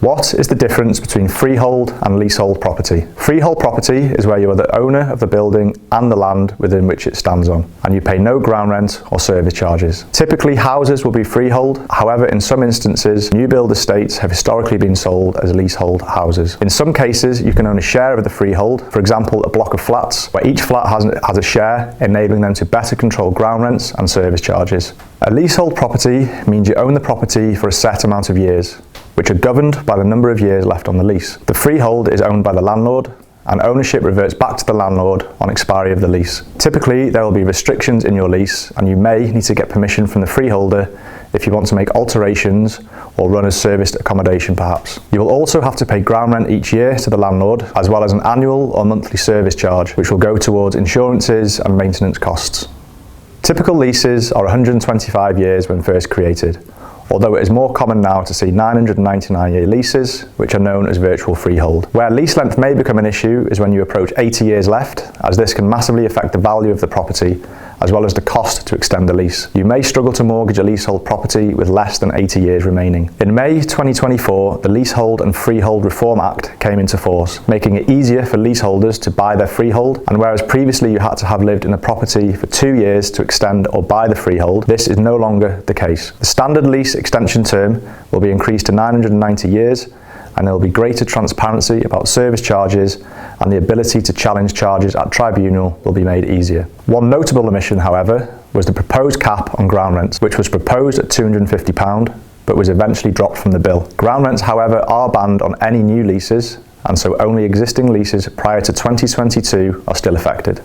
What is the difference between freehold and leasehold property? Freehold property is where you are the owner of the building and the land within which it stands on, and you pay no ground rent or service charges. Typically, houses will be freehold. However, in some instances, new build estates have historically been sold as leasehold houses. In some cases, you can own a share of the freehold, for example, a block of flats, where each flat has a share, enabling them to better control ground rents and service charges. A leasehold property means you own the property for a set amount of years, which are governed by the number of years left on the lease. The freehold is owned by the landlord, and ownership reverts back to the landlord on expiry of the lease. Typically, there will be restrictions in your lease, and you may need to get permission from the freeholder if you want to make alterations or run as serviced accommodation perhaps. You will also have to pay ground rent each year to the landlord, as well as an annual or monthly service charge, which will go towards insurances and maintenance costs. Typical leases are 125 years when first created, although it is more common now to see 999-year leases, which are known as virtual freehold. Where lease length may become an issue is when you approach 80 years left, as this can massively affect the value of the property, as well as the cost to extend the lease. You may struggle to mortgage a leasehold property with less than 80 years remaining. In May 2024, the Leasehold and Freehold Reform Act came into force, making it easier for leaseholders to buy their freehold, and whereas previously you had to have lived in the property for 2 years to extend or buy the freehold, this is no longer the case. The standard lease extension term will be increased to 990 years, and there will be greater transparency about service charges, and the ability to challenge charges at tribunal will be made easier. One notable omission, however, was the proposed cap on ground rents, which was proposed at £250 but was eventually dropped from the bill. Ground rents, however, are banned on any new leases, and so only existing leases prior to 2022 are still affected.